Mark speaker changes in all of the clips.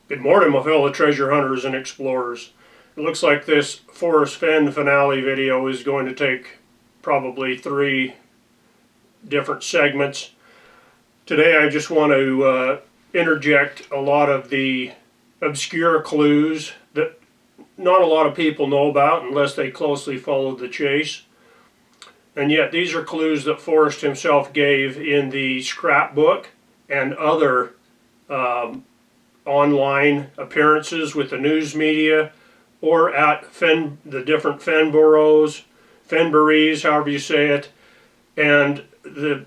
Speaker 1: Good morning, my fellow treasure hunters and explorers. It looks like this Forrest Fenn finale video is going to take probably 3 different segments. Today I just want to interject a lot of the obscure clues that not a lot of people know about unless they closely followed the chase. And yet these are clues that Forrest himself gave in the scrapbook and other online appearances with the news media or at the different Fenburies, however you say it, and the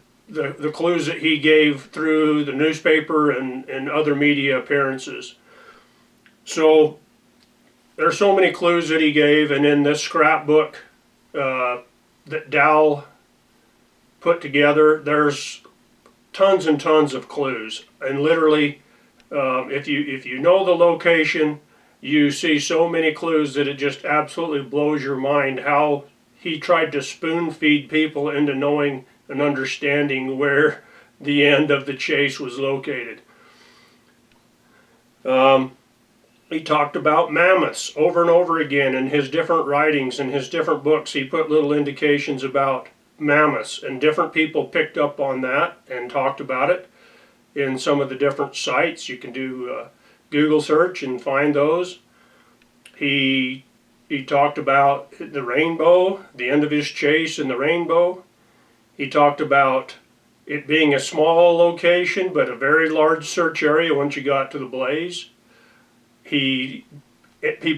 Speaker 1: clues that he gave through the newspaper and other media appearances. So there's so many clues that he gave, and in this scrapbook that Dal put together, there's tons and tons of clues, and literally if you know the location, you see so many clues that it just absolutely blows your mind how he tried to spoon feed people into knowing and understanding where the end of the chase was located. He talked about mammoths over and over again in his different writings and his different books. He put little indications about mammoths, and different people picked up on that and talked about it in some of the different sites. You can do Google search and find those. He talked about the rainbow, the end of his chase in the rainbow. He talked about it being a small location but a very large search area once you got to the blaze. He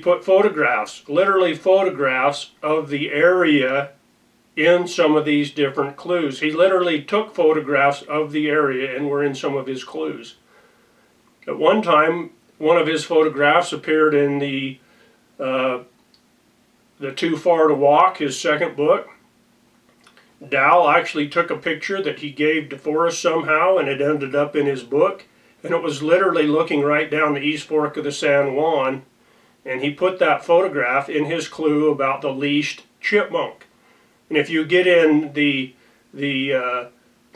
Speaker 1: put photographs, literally photographs of the area in some of these different clues. He literally took photographs of the area and were in some of his clues. At one time, one of his photographs appeared in the Too Far to Walk, his second book. Dal actually took a picture that he gave to Forrest somehow, and it ended up in his book, and it was literally looking right down the East Fork of the San Juan, and he put that photograph in his clue about the leashed chipmunk. And if you get in the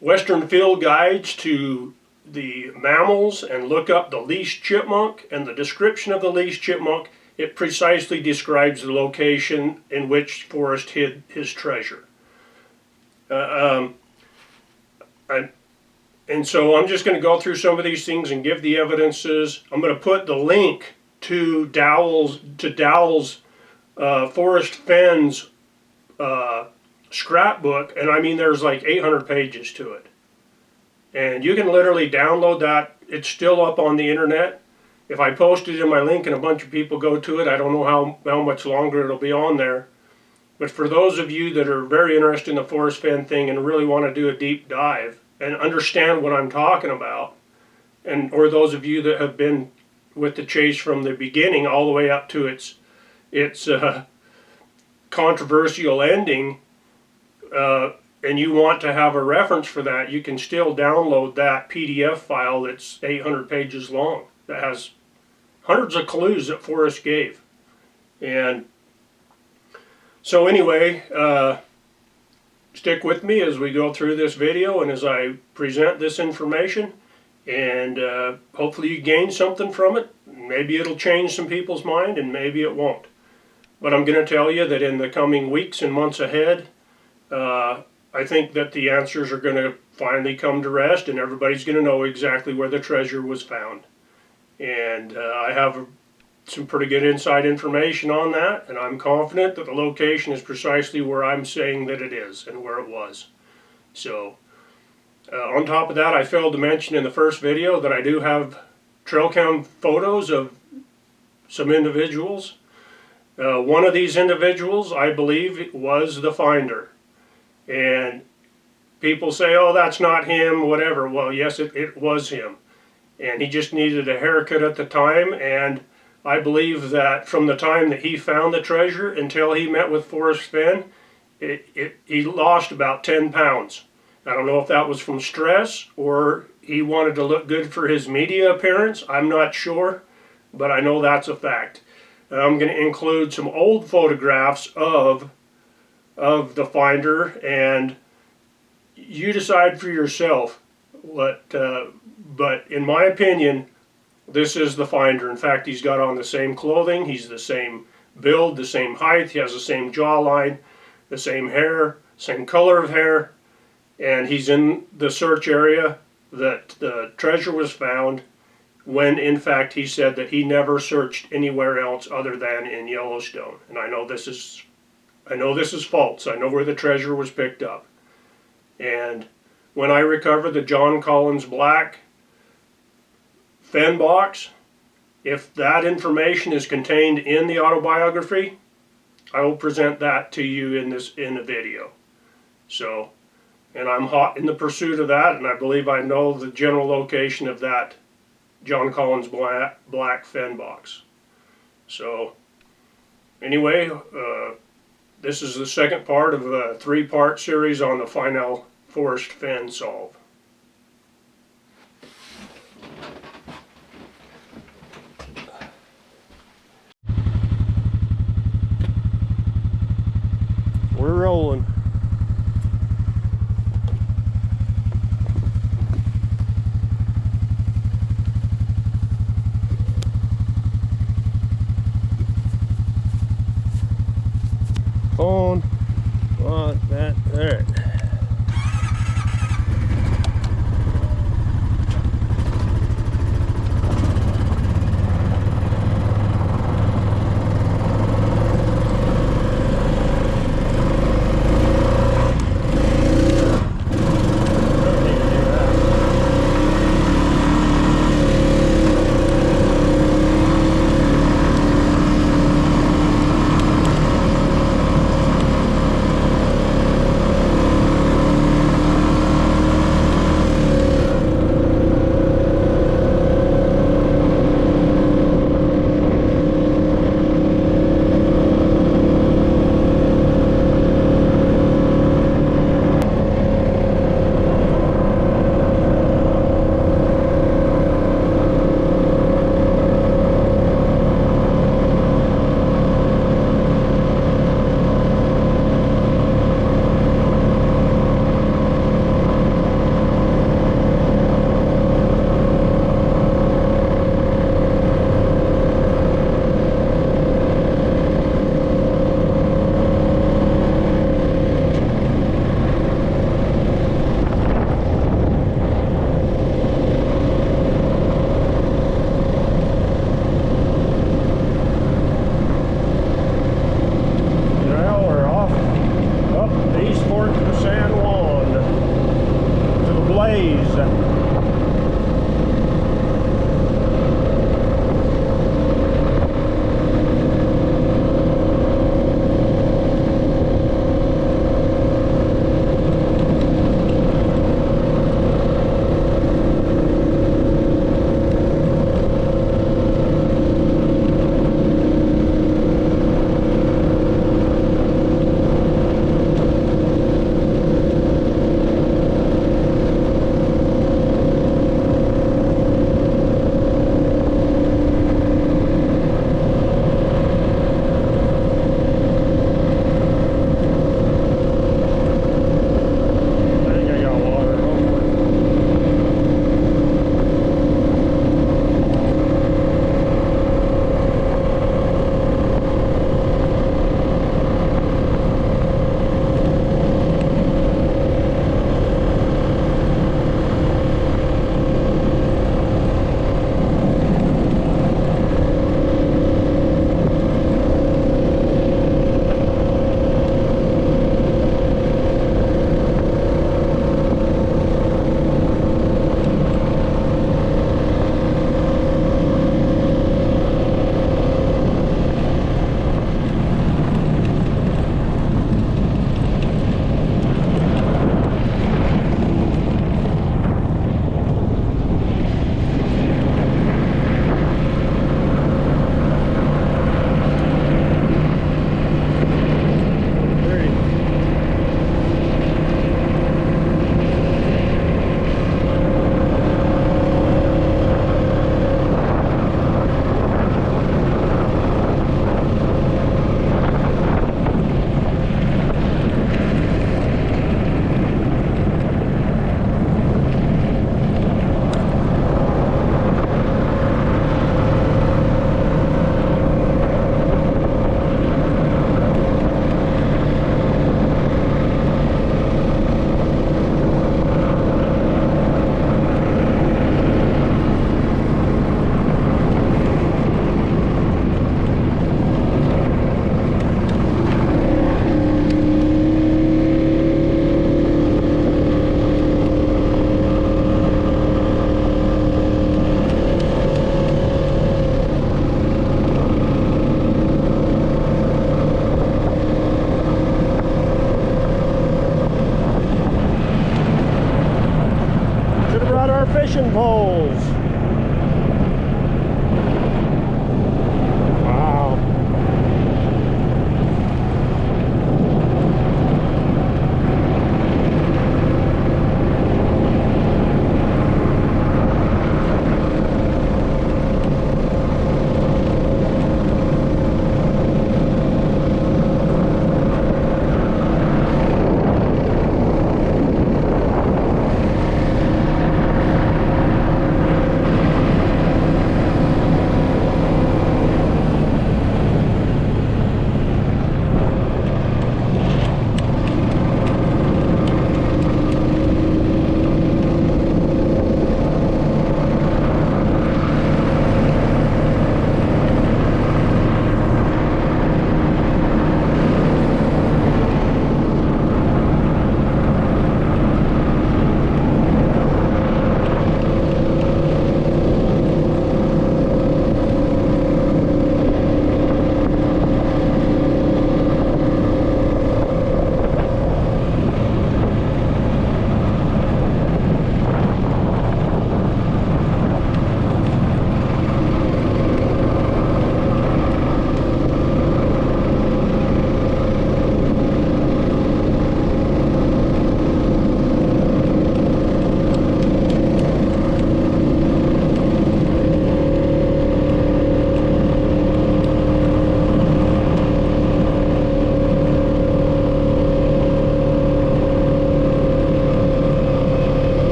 Speaker 1: Western field guides to the mammals and look up the leashed chipmunk and the description of the leashed chipmunk, it precisely describes the location in which Forrest hid his treasure. And so I'm just going to go through some of these things and give the evidences. I'm going to put the link to Dowell's Forrest Fenn's scrapbook, and I mean there's like 800 pages to it. And you can literally download that. It's still up on the internet. If I post it in my link and a bunch of people go to it, I don't know how much longer it'll be on there. But for those of you that are very interested in the Forrest Fenn thing and really want to do a deep dive and understand what I'm talking about, or those of you that have been with the chase from the beginning all the way up to its controversial ending, and you want to have a reference for that, you can still download that PDF file that's 800 pages long that has hundreds of clues that Forrest gave. And so anyway, stick with me as we go through this video and as I present this information, and hopefully you gain something from it. Maybe it'll change some people's mind and maybe it won't. But I'm going to tell you that in the coming weeks and months ahead, I think that the answers are going to finally come to rest and everybody's going to know exactly where the treasure was found. And I have some pretty good inside information on that, and I'm confident that the location is precisely where I'm saying that it is and where it was. So on top of that, I failed to mention in the first video that I do have trail cam photos of some individuals. One of these individuals, I believe, was the finder. And people say, oh, that's not him, whatever. Well, yes, it was him. And he just needed a haircut at the time, and I believe that from the time that he found the treasure until he met with Forrest Fenn, he lost about 10 pounds. I don't know if that was from stress or he wanted to look good for his media appearance. I'm not sure, but I know that's a fact. And I'm going to include some old photographs of the finder, and you decide for yourself what. But in my opinion, this is the finder. In fact, he's got on the same clothing, he's the same build, the same height, he has the same jawline, the same hair, same color of hair, and he's in the search area that the treasure was found, when in fact he said that he never searched anywhere else other than in Yellowstone. And I know this is false. I know where the treasure was picked up. And when I recover the John Collins Black Fenn box, if that information is contained in the autobiography, I will present that to you in a video. So, and I'm hot in the pursuit of that, and I believe I know the general location of that John Collins Black Fenn box. So, anyway, this is the second part of a 3-part series on the final Forrest Fenn solve. We're rolling. On like that. All right.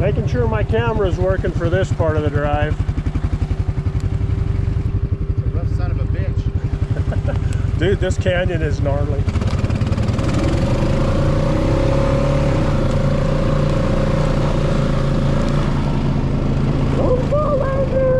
Speaker 2: Making sure my camera is working for this part of the drive.
Speaker 3: It's a rough son of a bitch.
Speaker 2: Dude, this canyon is gnarly. Don't fall out there!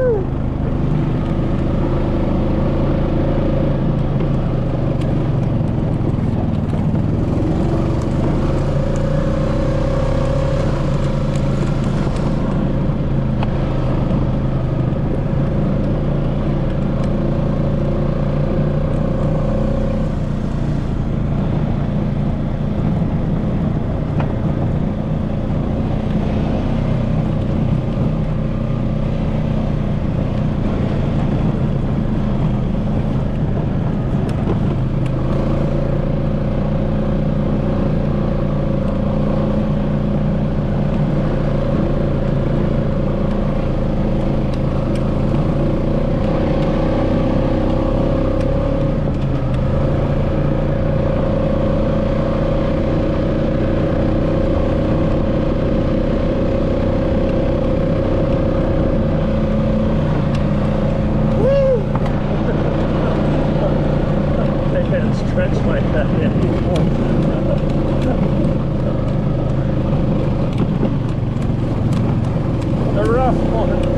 Speaker 2: Stretch like that anymore. A rough one.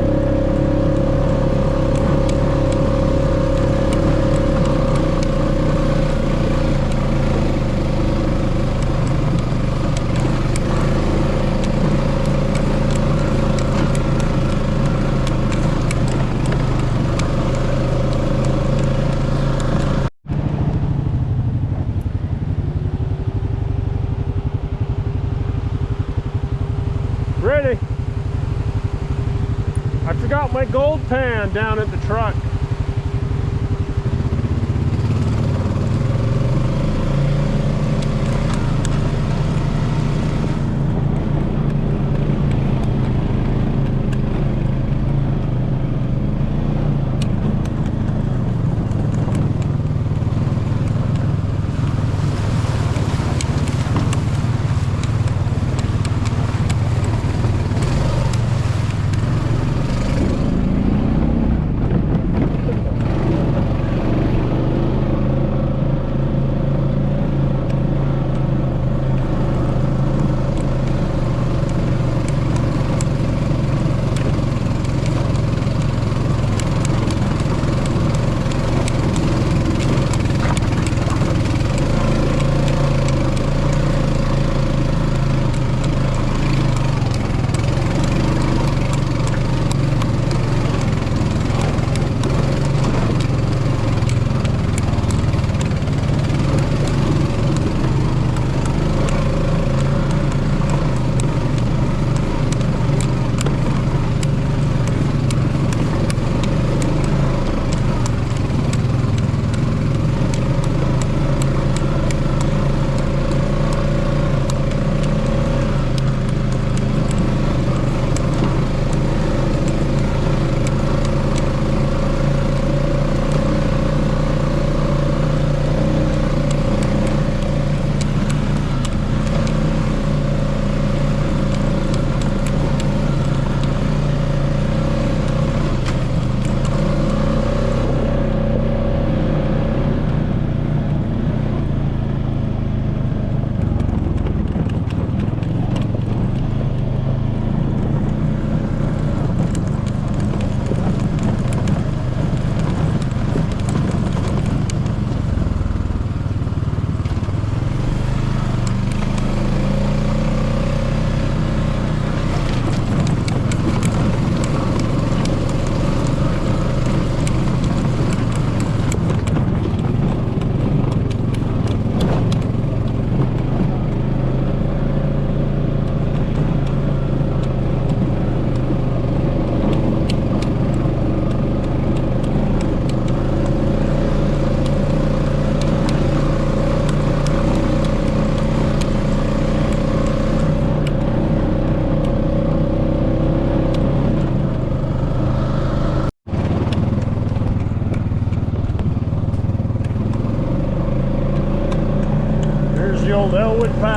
Speaker 2: Ready? I forgot my gold pan down at the truck.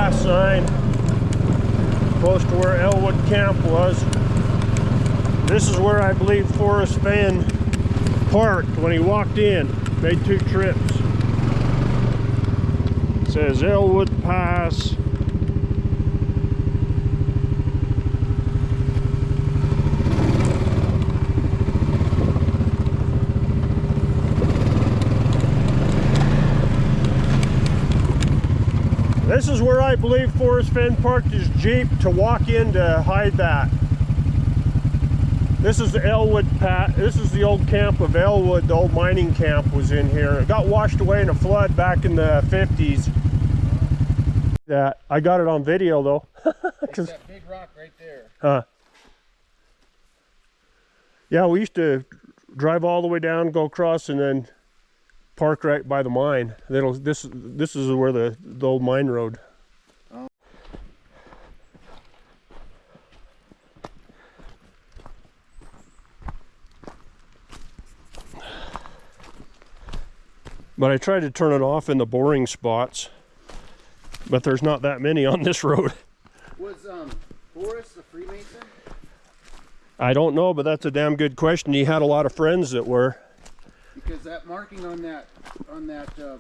Speaker 2: Pass sign, close to where Elwood Camp was. This is where I believe Forrest Fenn parked when he walked in. Made 2 trips. It says Elwood Pass. This is where I believe Forrest Fenn parked his Jeep to walk in to hide that. This is the Elwood Pass. This is the old camp of Elwood. The old mining camp was in here. It got washed away in a flood back in the 50s. That I got it on video though.
Speaker 3: It's that big rock right there.
Speaker 2: Huh. Yeah, we used to drive all the way down, go across, and then park right by the mine. This is where the old mine road.
Speaker 3: Oh.
Speaker 2: But I tried to turn it off in the boring spots, but there's not that many on this road.
Speaker 3: Was Forrest a Freemason?
Speaker 2: I don't know, but that's a damn good question. He had a lot of friends that were.
Speaker 3: Because that marking on that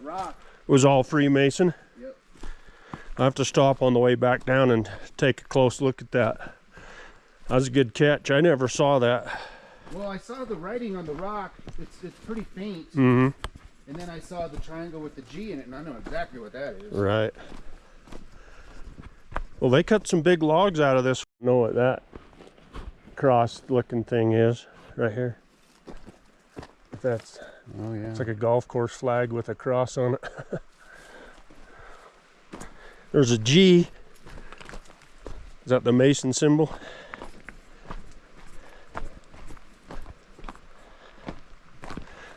Speaker 3: rock.
Speaker 2: Was all Freemason.
Speaker 3: Yep.
Speaker 2: I have to stop on the way back down and take a close look at that. That was a good catch. I never saw that.
Speaker 3: Well, I saw the writing on the rock. It's pretty faint.
Speaker 2: Mm-hmm.
Speaker 3: And then I saw the triangle with the G in it, and I know exactly what that is.
Speaker 2: Right. Well, they cut some big logs out of this. Know what that cross-looking thing is right here? That's,
Speaker 3: oh yeah,
Speaker 2: it's like a golf course flag with a cross on it. There's a G. Is that the Mason symbol?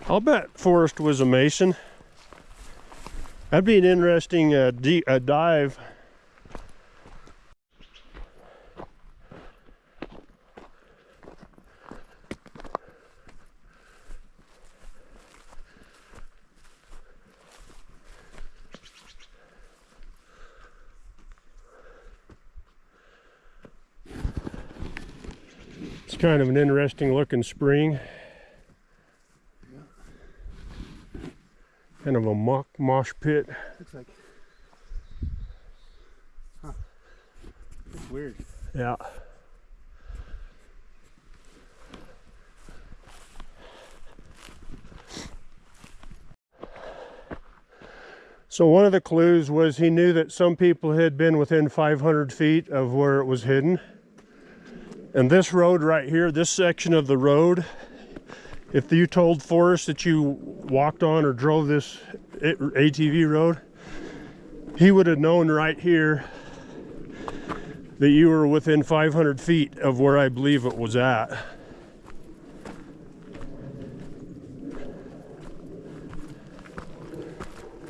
Speaker 2: I'll bet Forrest was a Mason. That'd be an interesting dive. It's kind of an interesting looking spring. Kind of a mosh pit.
Speaker 3: looks like. Huh. It's weird.
Speaker 2: Yeah. So one of the clues was he knew that some people had been within 500 feet of where it was hidden. And this road right here, this section of the road, if you told Forrest that you walked on or drove this ATV road, he would have known right here that you were within 500 feet of where I believe it was at.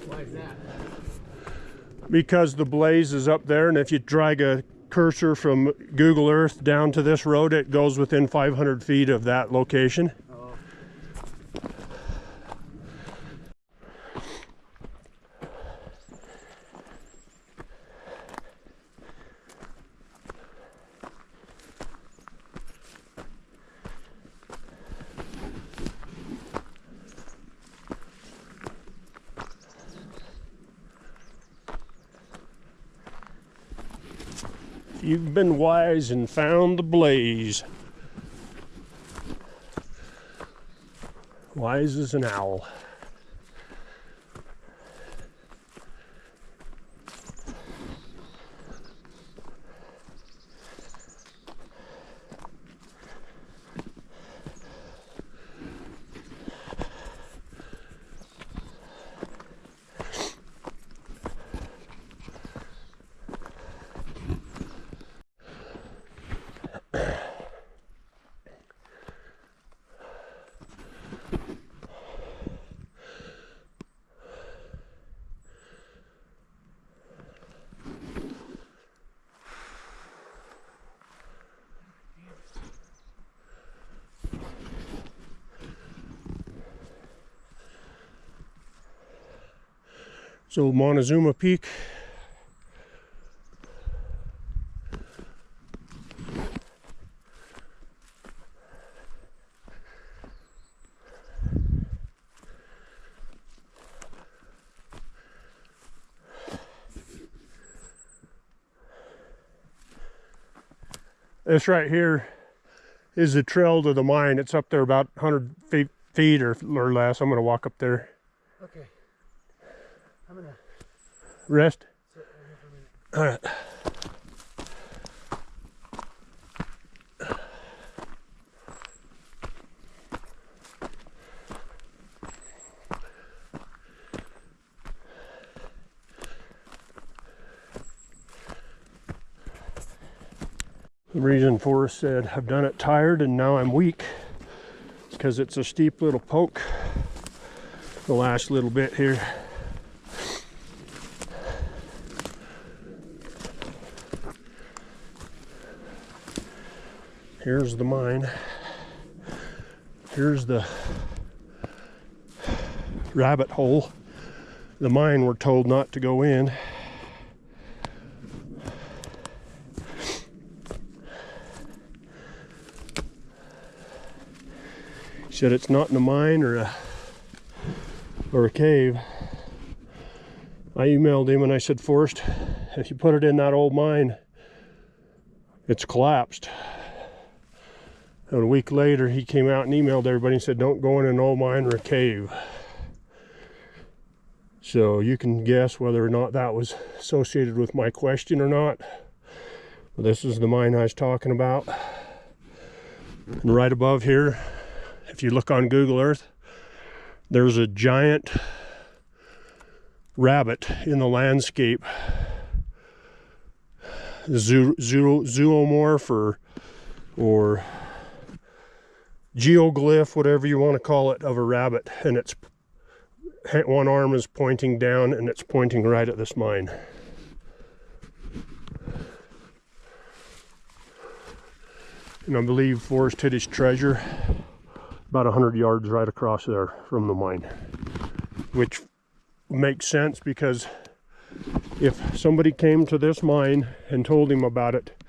Speaker 3: Why is that?
Speaker 2: Because the blaze is up there, and if you drag a cursor from Google Earth down to this road, it goes within 500 feet of that location. You've been wise and found the blaze. Wise as an owl. So Montezuma Peak This right here is the trail to the mine. It's up there about 100 feet or less. I'm going to walk up there.
Speaker 3: Okay. I'm gonna
Speaker 2: Rest.
Speaker 3: sit right here for a minute.
Speaker 2: All right. The reason Forrest said I've done it tired and now I'm weak is because it's a steep little poke the last little bit here. Here's the mine. Here's the rabbit hole. The mine we're told not to go in. He said it's not in a mine or a cave. I emailed him and I said, Forrest, if you put it in that old mine, it's collapsed. And a week later, he came out and emailed everybody and said, don't go in an old mine or a cave. So you can guess whether or not that was associated with my question or not. But this is the mine I was talking about. And right above here, if you look on Google Earth, there's a giant rabbit in the landscape. Zoomorph or geoglyph, whatever you want to call it, of a rabbit. And it's one arm is pointing down and it's pointing right at this mine. And I believe Forrest hid his treasure about 100 yards right across there from the mine, which makes sense because if somebody came to this mine and told him about it,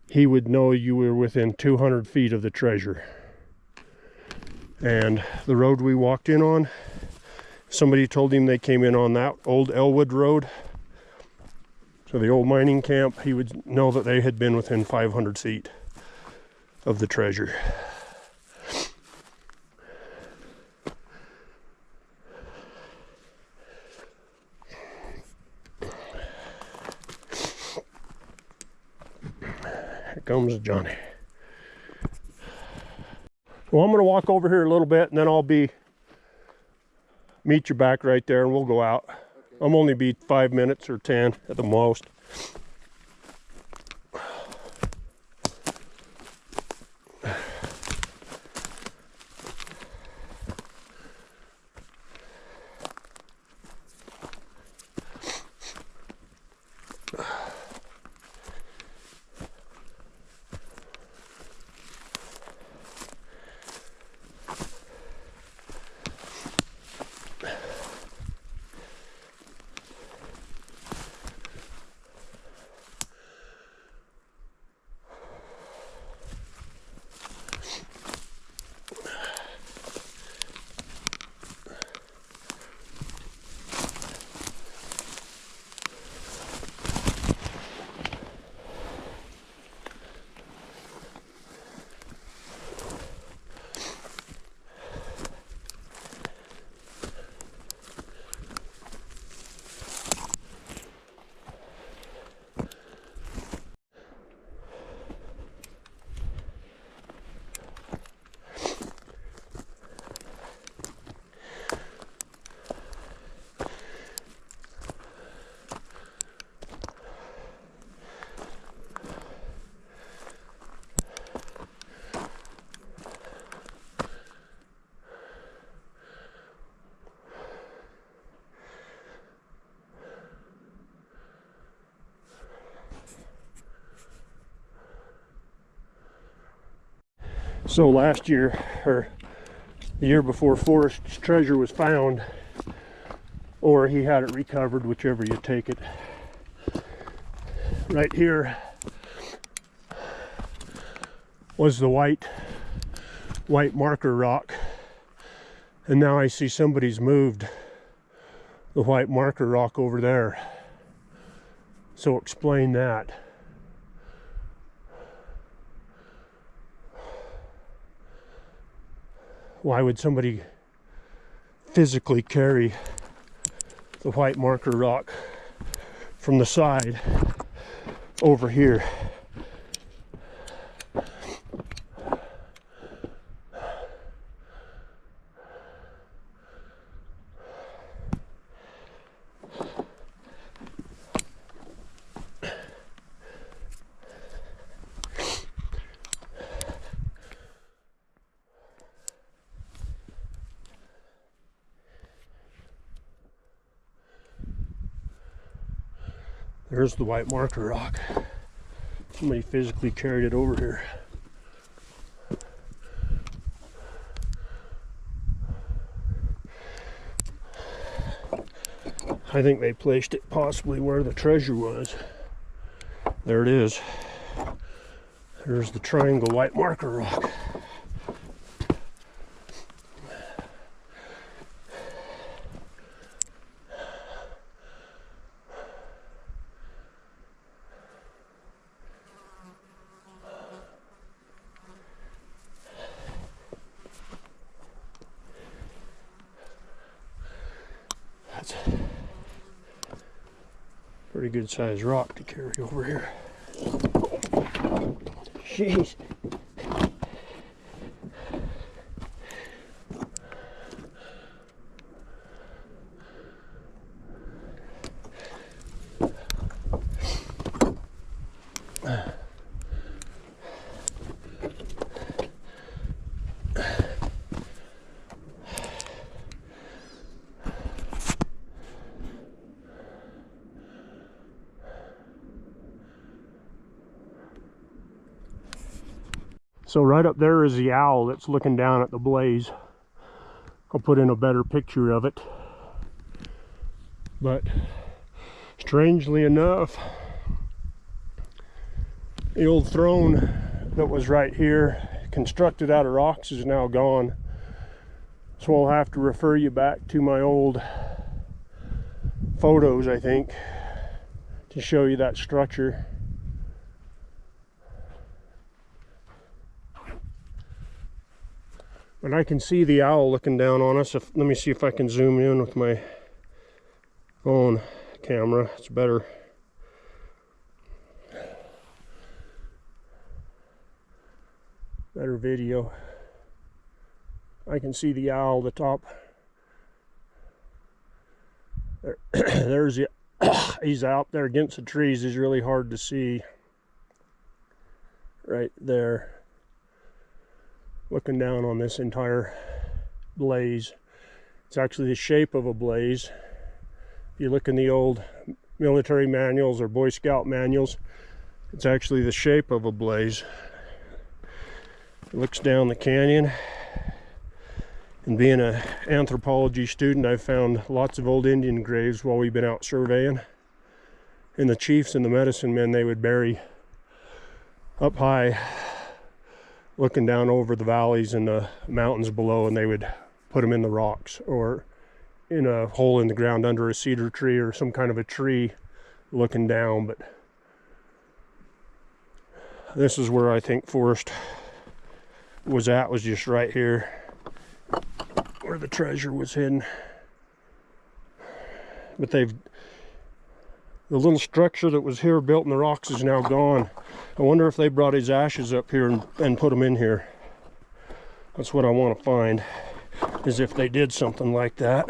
Speaker 2: he would know you were within 200 feet of the treasure. And the road we walked in on, somebody told him they came in on that old Elwood road. So the old mining camp, he would know that they had been within 500 feet of the treasure. Here comes Johnny. Well, I'm going to walk over here a little bit and then I'll meet you back right there and we'll go out. Okay. I'm only be 5 minutes or 10 at the most. So last year, or the year before, Forrest's treasure was found, or he had it recovered, whichever you take it. Right here was the white marker rock, and now I see somebody's moved the white marker rock over there. So explain that. why would somebody physically carry the white marker rock from the side over here? There's the white marker rock. Somebody physically carried it over here. I think they placed it possibly where the treasure was. There it is. There's the triangle white marker rock. That's a pretty good sized rock to carry over here. Jeez. So right up there is the owl that's looking down at the blaze. I'll put in a better picture of it. But strangely enough, the old throne that was right here, constructed out of rocks, is now gone. So I'll have to refer you back to my old photos, I think, to show you that structure. But I can see the owl looking down on us. Let me see if I can zoom in with my phone camera. It's better. Better video. I can see the owl, the top. There, there's the, he's out there against the trees. It's really hard to see. Right there. Looking down on this entire blaze. It's actually the shape of a blaze. If you look in the old military manuals or Boy Scout manuals, it's actually the shape of a blaze. It looks down the canyon. And being an anthropology student, I've found lots of old Indian graves while we've been out surveying. And the chiefs and the medicine men, they would bury up high, looking down over the valleys and the mountains below, and they would put them in the rocks or in a hole in the ground under a cedar tree or some kind of a tree looking down. But this is where I think Forrest was at, was just right here where the treasure was hidden. But the little structure that was here built in the rocks is now gone. I wonder if they brought his ashes up here and put them in here. That's what I want to find, is if they did something like that.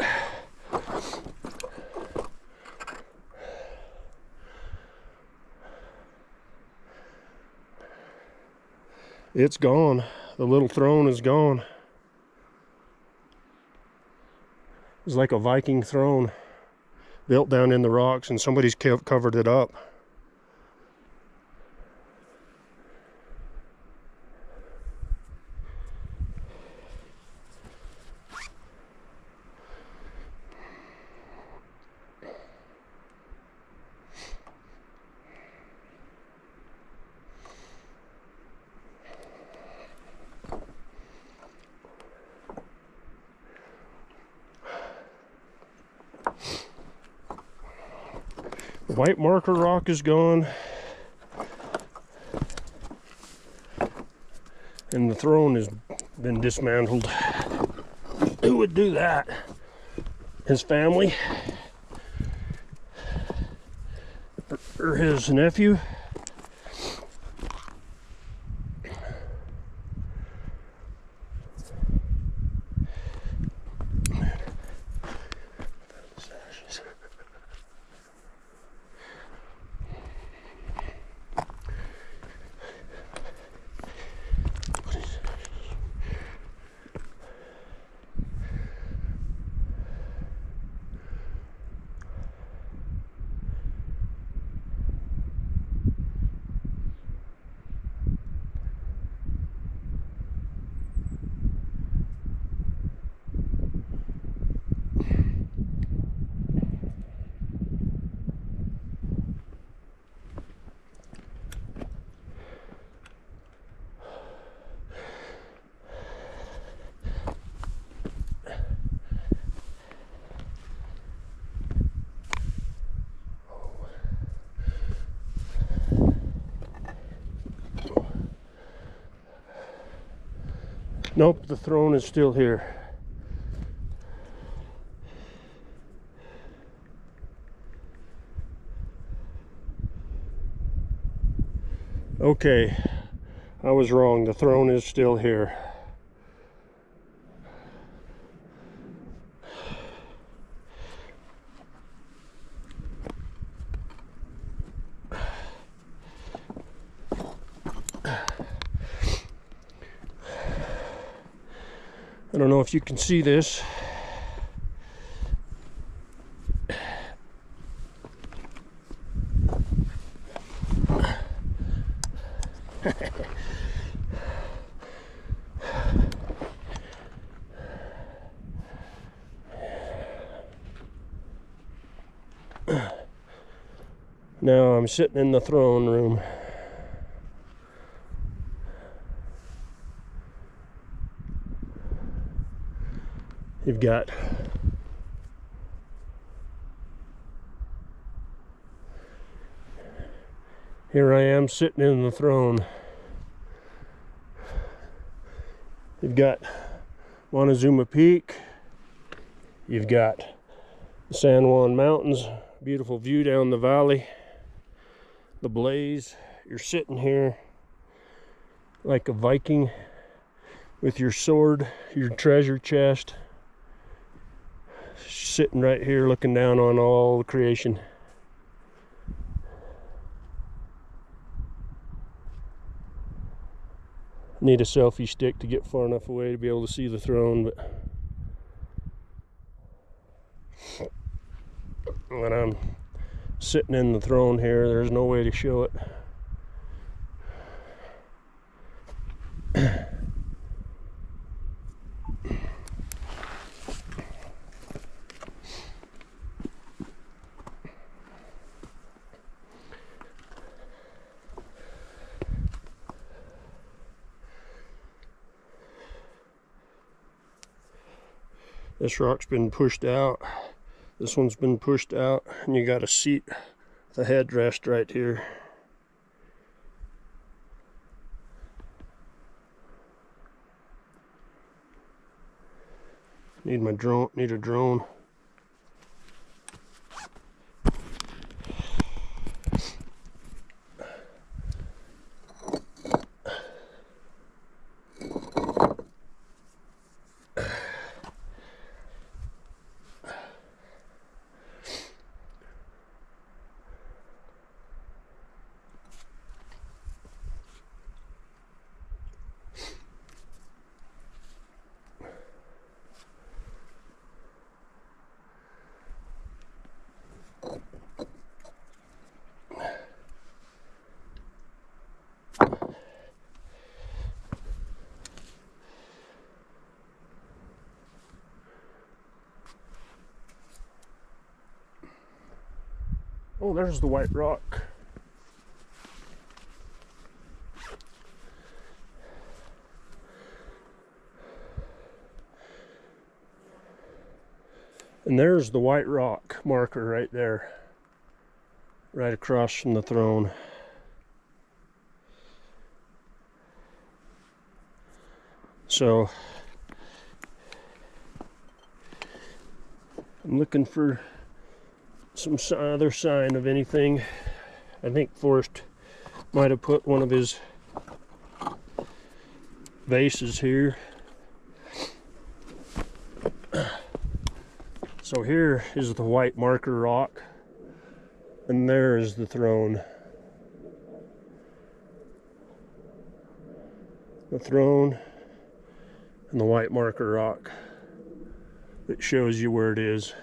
Speaker 2: It's gone. The little throne is gone. It's like a Viking throne built down in the rocks, and somebody's covered it up. The white marker rock is gone, and the throne has been dismantled. who would do that? His family? Or his nephew? Nope, the throne is still here. Okay, I was wrong. The throne is still here. I don't know if you can see this. Now I'm sitting in the throne room. You've got here I am sitting in the throne. You've got Montezuma Peak. You've got the San Juan Mountains, beautiful view down the valley. The blaze. You're sitting here like a Viking with your sword, your treasure chest. Sitting right here looking down on all the creation. Need a selfie stick to get far enough away to be able to see the throne, but when I'm sitting in the throne here, there's no way to show it. This rock's been pushed out. This one's been pushed out, and you got a seat, the headrest right here. Need my drone, need a drone. Oh, there's the white rock. And there's the white rock marker right there, right across from the throne. So I'm looking for some other sign of anything. I think Forrest might have put one of his vases here. So here is the white marker rock, and there is the throne. The throne and the white marker rock that shows you where it is.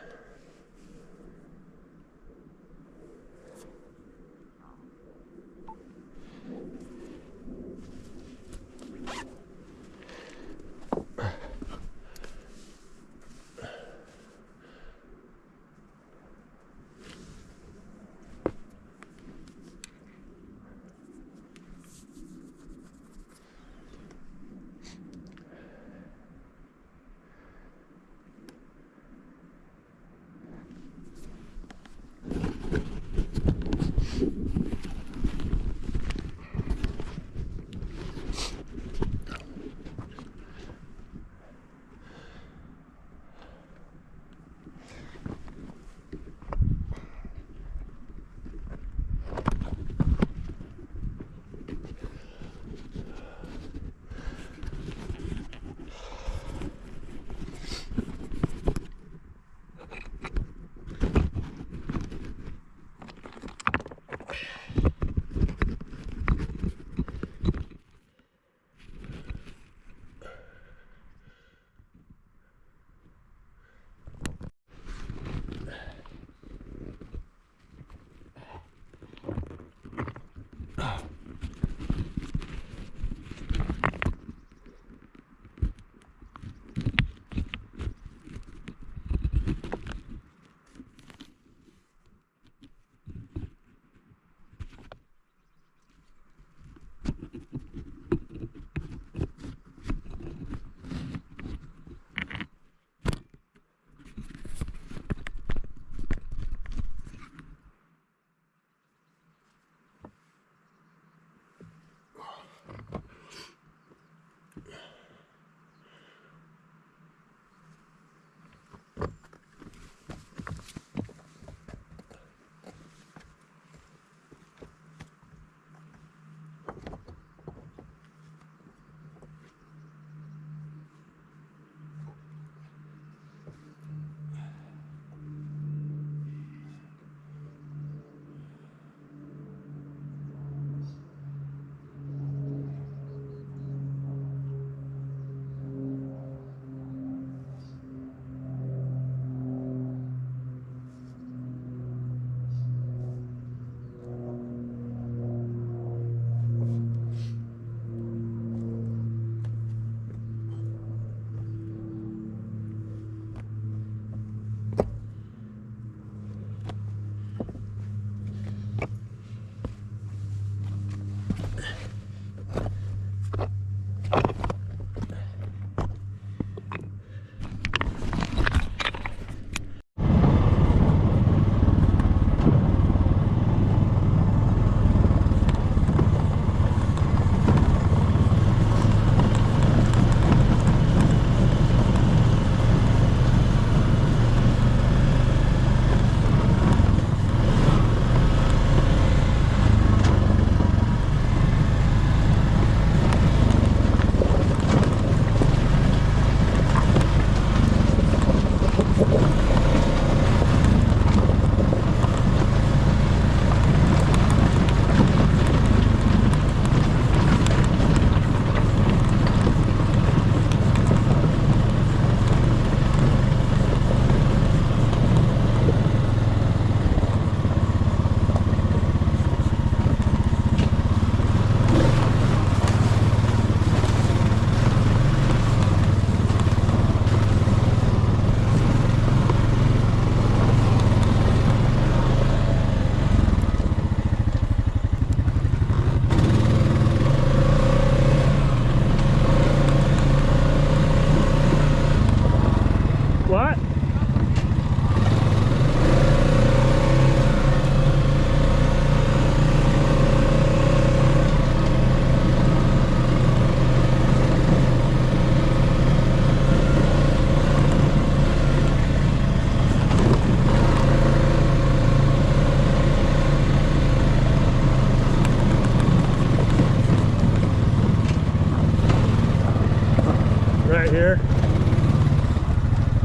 Speaker 2: here.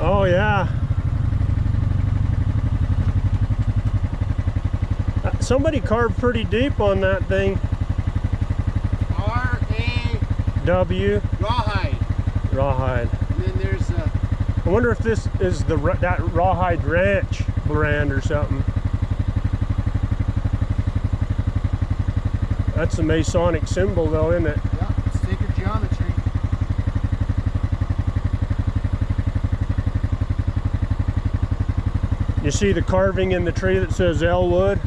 Speaker 2: Oh yeah. Somebody carved pretty deep on that thing.
Speaker 3: R-A-W. Rawhide.
Speaker 2: Rawhide.
Speaker 3: And then there's
Speaker 2: I wonder if this is that Rawhide Ranch brand or something. That's a Masonic symbol though, isn't it?
Speaker 3: yeah, sacred geometry.
Speaker 2: You see the carving in the tree that says Elwood?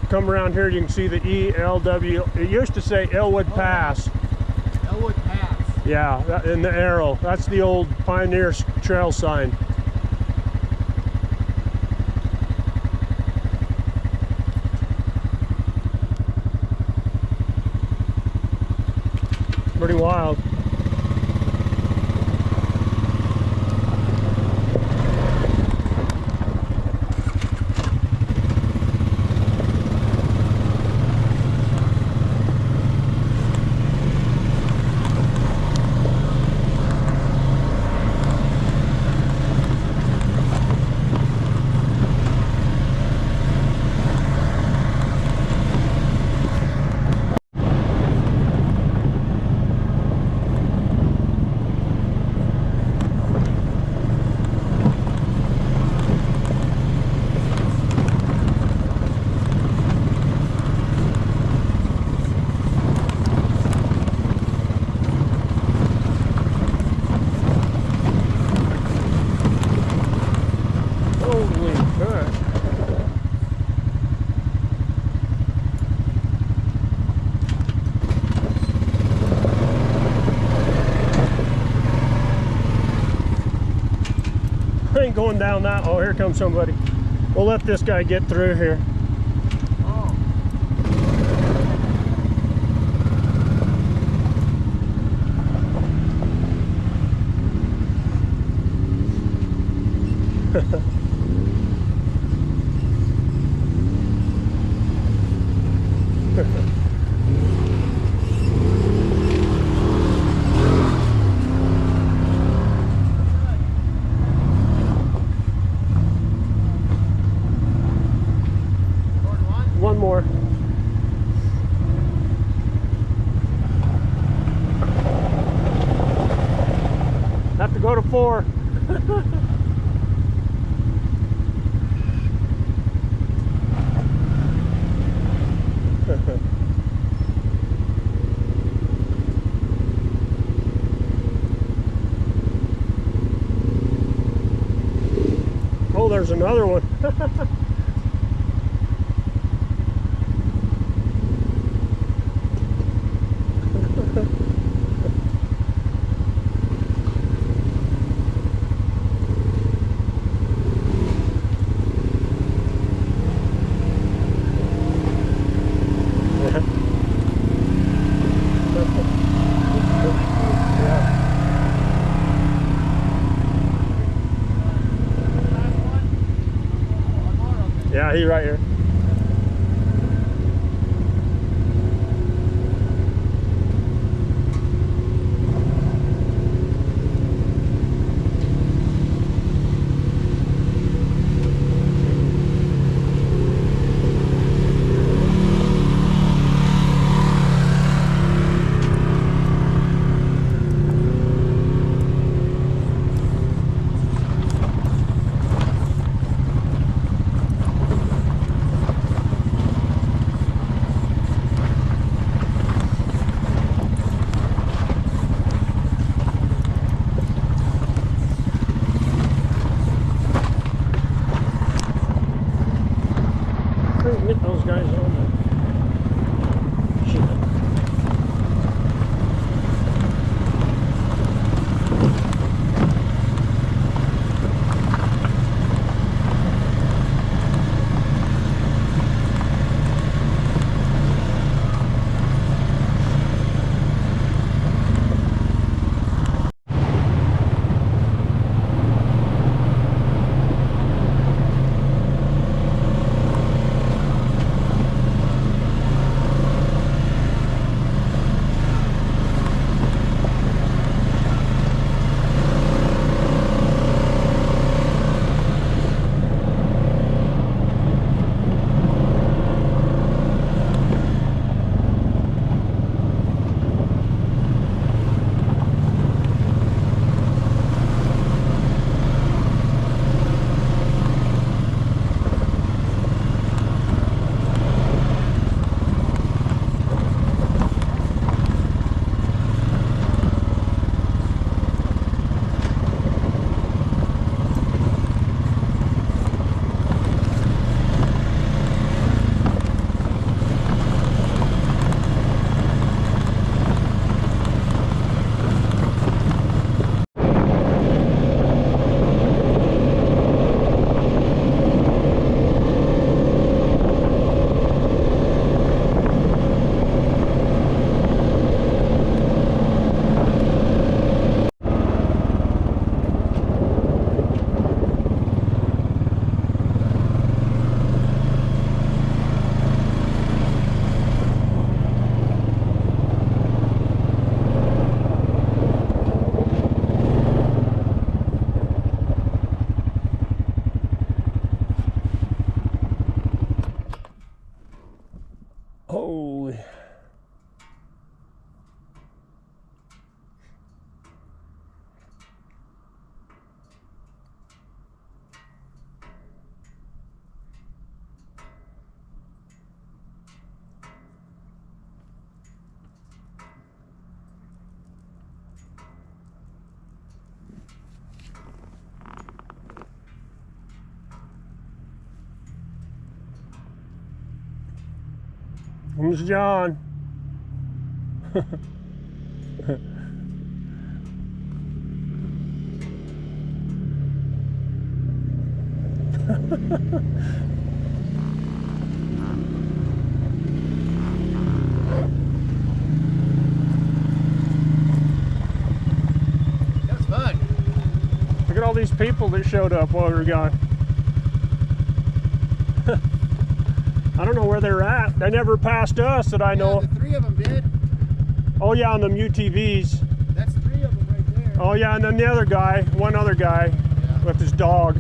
Speaker 2: Come around here, you can see the E-L-W. It used to say Elwood Pass.
Speaker 3: Elwood Pass.
Speaker 2: Yeah, in the arrow. That's the old Pioneer Trail sign. Pretty wild. Holy crap. I ain't going down that. Oh, here comes somebody. We'll let this guy get through here.
Speaker 3: Oh.
Speaker 2: One more. Have to go to 4. Oh, there's another one. Yeah, he right here. Get those guys on there. Shit. Comes John.
Speaker 3: That's fun.
Speaker 2: Look at all these people that showed up while we were gone. I don't know where they're at. They never passed us that I know.
Speaker 3: The three of them did.
Speaker 2: Oh yeah, on them UTVs.
Speaker 3: That's three of them right there.
Speaker 2: Oh yeah, and then the other guy, one other guy with his dog.